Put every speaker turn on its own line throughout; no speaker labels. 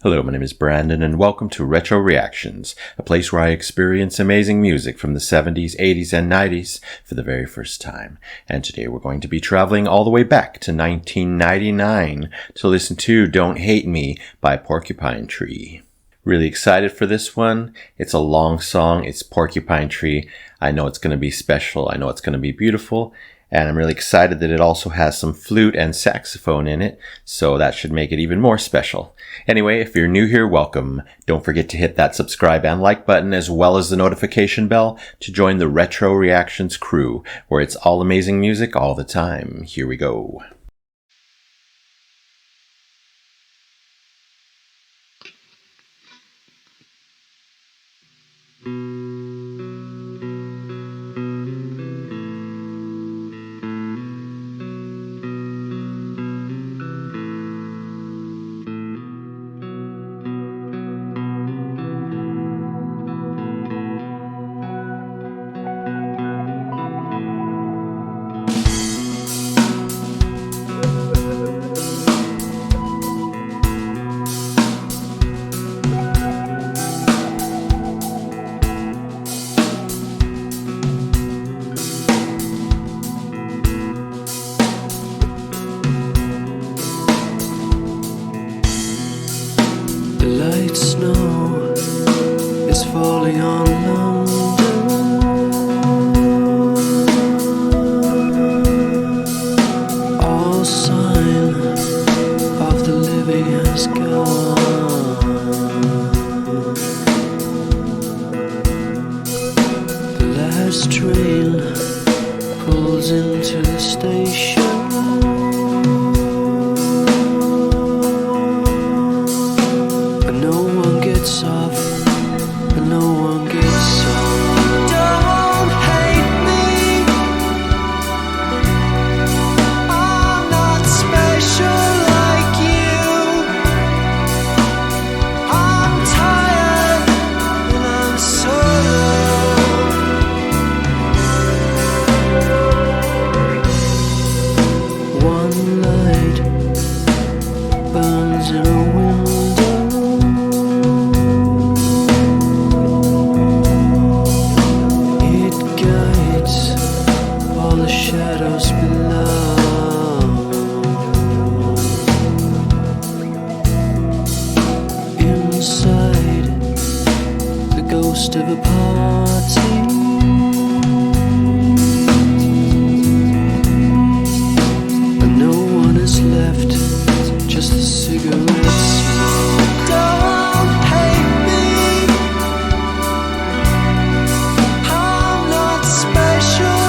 Hello, my name is Brandon, and welcome to Retro Reactions, a place where I experience amazing music from the 70s, 80s, and 90s for the very first time. And today we're going to be traveling all the way back to 1999 to listen to Don't Hate Me by Porcupine Tree. Really excited for this one. It's a long song. It's Porcupine Tree. I know it's going to be special. I know it's going to be beautiful. And I'm really excited that it also has some flute and saxophone in it, so that should make it even more special. Anyway, if you're new here, welcome. Don't forget to hit that subscribe and like button as well as the notification bell to join the Retro Reactions crew, where it's all amazing music all the time. Here we go.
Light snow is falling on London. All sign of the living has gone. The last train pulls into the station. Off, and no one gets off. Don't hate me, I'm not special like you. I'm tired and I'm solo. One light burns in a window. Shadows below. Inside, the ghost of a party. And no one is left, just the cigarette smoke. Don't hate me, I'm not special.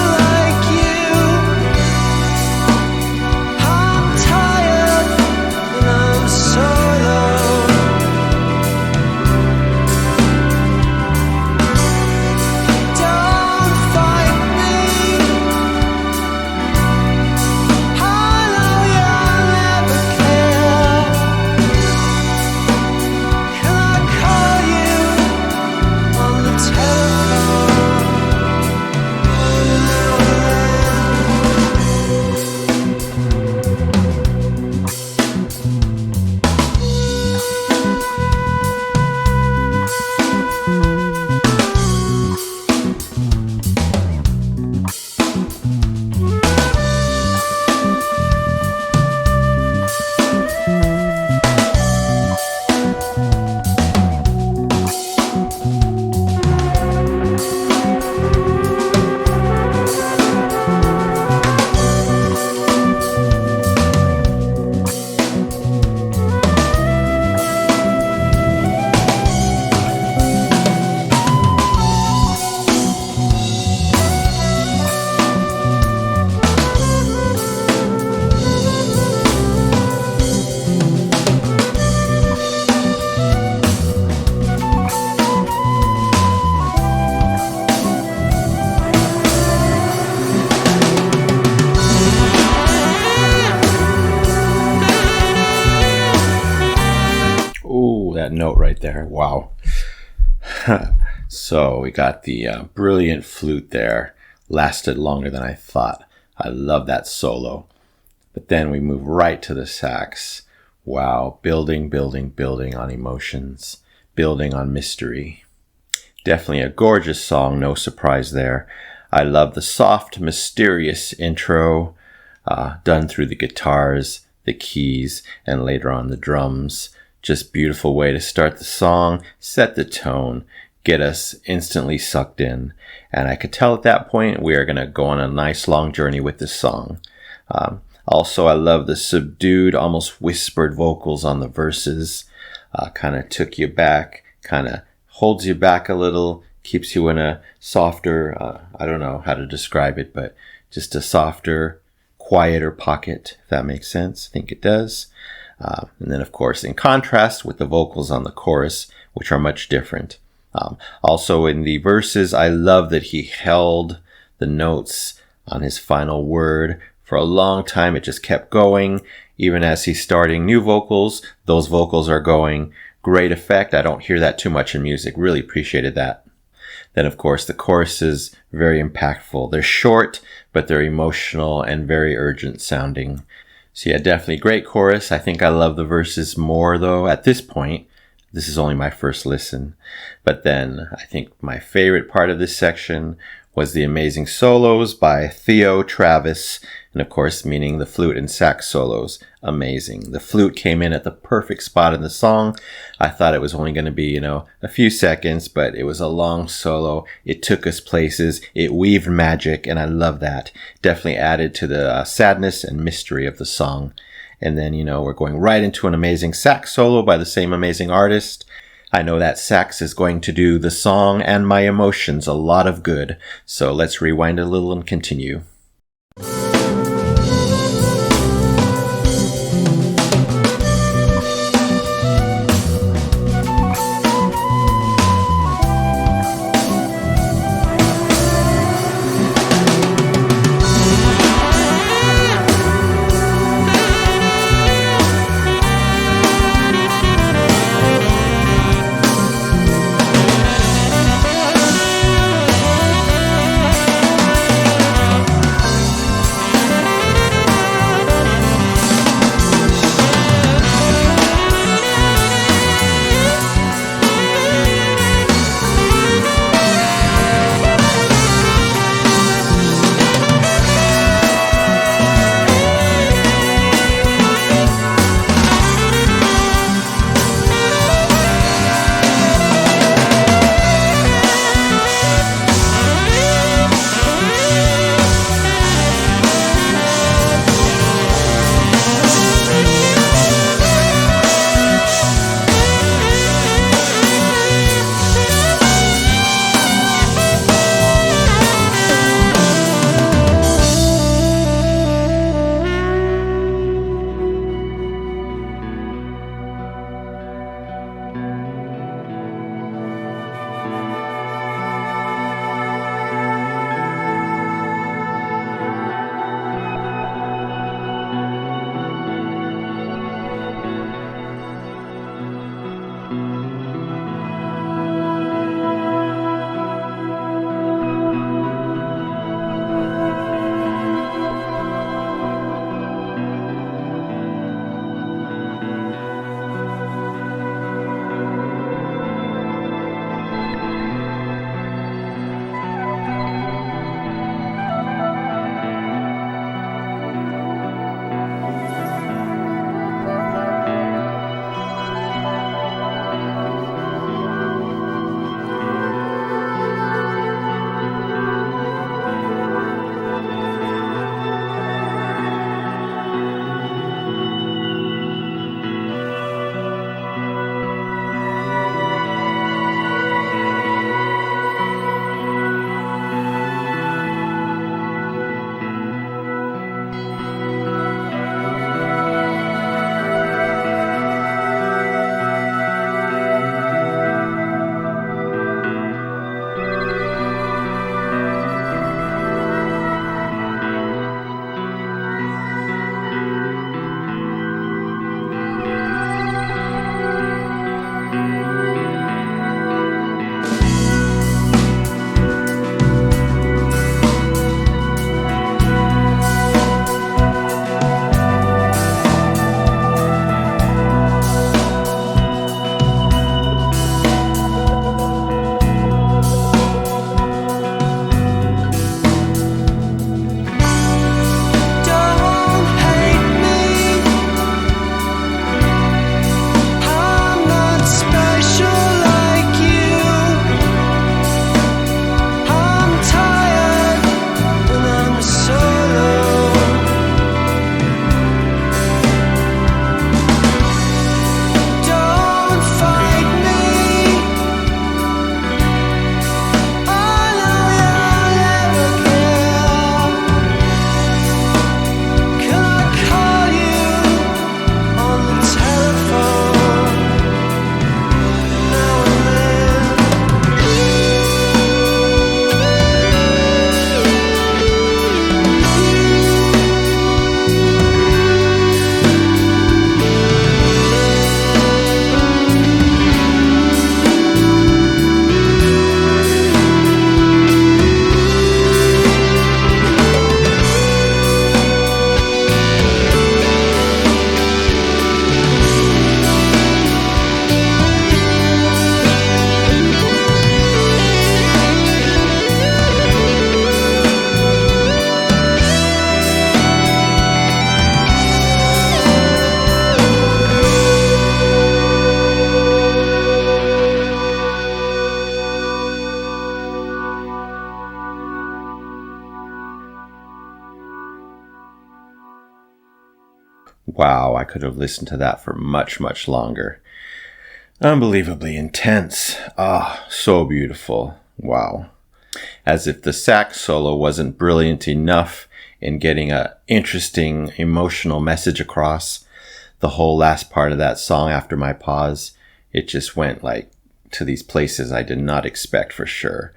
That note right there. Wow. So we got the brilliant flute there. Lasted longer than I thought. I love that solo. But then we move right to the sax Wow, building, building, building on emotions, building on mystery. Definitely a gorgeous song, no surprise there. I love the soft, mysterious intro done through the guitars, the keys, and later on the drums. Just beautiful way to start the song, set the tone, get us instantly sucked in. And I could tell at that point we are going to go on a nice long journey with this song. Also, I love the subdued, almost whispered vocals on the verses. Kind of took you back, kind of holds you back a little, keeps you in a softer, I don't know how to describe it, but just a softer, quieter pocket, if that makes sense. I think it does. And then, of course, in contrast with the vocals on the chorus, which are much different. Also, in the verses, I love that he held the notes on his final word for a long time. It just kept going. Even as he's starting new vocals, those vocals are going. Great effect. I don't hear that too much in music. Really appreciated that. Then, of course, the chorus is very impactful. They're short, but they're emotional and very urgent sounding. So yeah, definitely great chorus. I think I love the verses more, though, at this point. This is only my first listen. But then I think my favorite part of this section was the amazing solos by Theo Travis, and of course meaning the flute and sax solos. Amazing. The flute came in at the perfect spot in the song. I thought it was only going to be, a few seconds, but it was a long solo. It took us places. It weaved magic, and I love that. Definitely added to the sadness and mystery of the song. And then, we're going right into an amazing sax solo by the same amazing artist. I know that sax is going to do the song and my emotions a lot of good. So let's rewind a little and continue. Wow, I could have listened to that for much, much longer. Unbelievably intense. Ah, so beautiful. Wow. As if the sax solo wasn't brilliant enough in getting a interesting emotional message across, the whole last part of that song after my pause, it just went like to these places I did not expect for sure.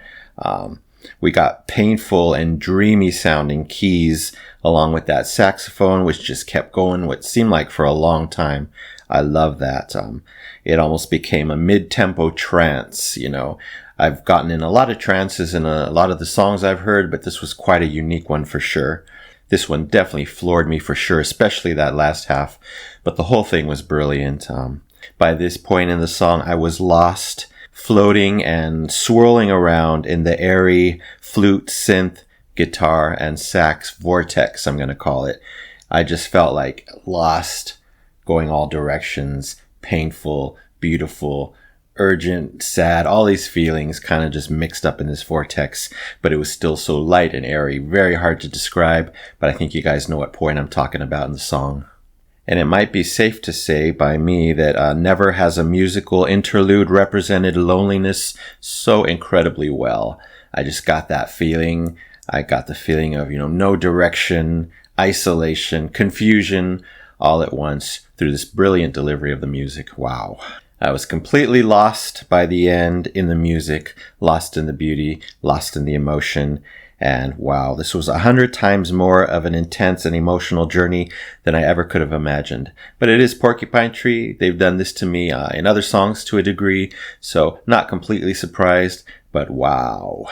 We got painful and dreamy sounding keys along with that saxophone, which just kept going what seemed like for a long time. I love that. It almost became a mid-tempo trance, you know. I've gotten in a lot of trances in a lot of the songs I've heard, but this was quite a unique one for sure. This one definitely floored me for sure, especially that last half, but the whole thing was brilliant. By this point in the song, I was lost, floating and swirling around in the airy flute, synth, guitar, and sax vortex, I'm going to call it. I just felt like lost, going all directions, painful, beautiful, urgent, sad, all these feelings kind of just mixed up in this vortex, but it was still so light and airy, very hard to describe, but I think you guys know what point I'm talking about in the song. And it might be safe to say by me that never has a musical interlude represented loneliness so incredibly well. I just got that feeling. I got the feeling of, no direction, isolation, confusion, all at once through this brilliant delivery of the music. Wow. I was completely lost by the end in the music, lost in the beauty, lost in the emotion. And wow, this was 100 times more of an intense and emotional journey than I ever could have imagined. But it is Porcupine Tree. They've done this to me in other songs to a degree, so not completely surprised, but wow.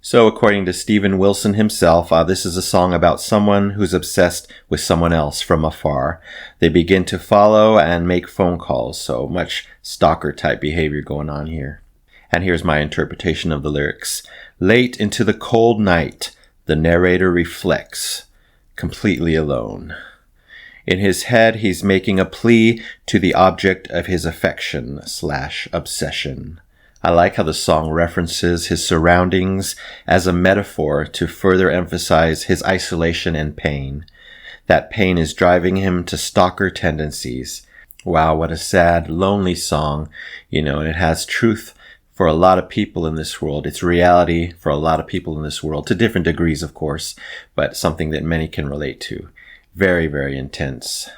So according to Steven Wilson himself, this is a song about someone who's obsessed with someone else from afar. They begin to follow and make phone calls, so much stalker type behavior going on here. And here's my interpretation of the lyrics. Late into the cold night, the narrator reflects, completely alone. In his head, he's making a plea to the object of his affection/obsession. I like how the song references his surroundings as a metaphor to further emphasize his isolation and pain. That pain is driving him to stalker tendencies. Wow, what a sad, lonely song, and it has truth for a lot of people in this world. It's reality for a lot of people in this world, to different degrees, of course, but something that many can relate to. Very, very intense.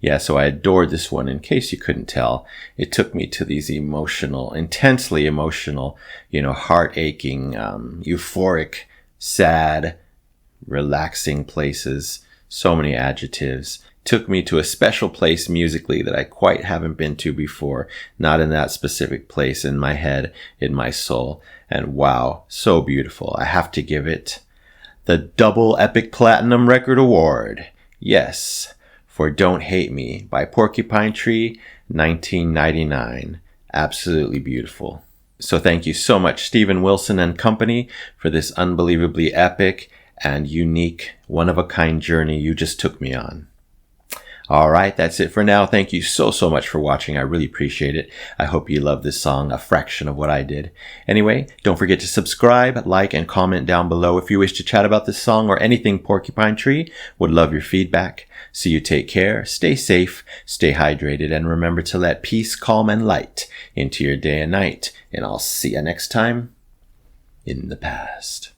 Yeah, so I adored this one. In case you couldn't tell, it took me to these emotional, intensely emotional, heart-aching, euphoric, sad, relaxing places. So many adjectives. Took me to a special place musically that I quite haven't been to before. Not in that specific place, in my head, in my soul. And wow, so beautiful. I have to give it the double epic platinum record award. Yes, for Don't Hate Me by Porcupine Tree, 1999. Absolutely beautiful. So thank you so much, Steven Wilson and company, for this unbelievably epic and unique, one-of-a-kind journey you just took me on. All right, that's it for now. Thank you so much for watching. I really appreciate it. I hope you love this song, a fraction of what I did. Anyway, don't forget to subscribe, like, and comment down below if you wish to chat about this song or anything Porcupine Tree. Would love your feedback. So you take care, stay safe, stay hydrated, and remember to let peace, calm, and light into your day and night. And I'll see you next time in the past.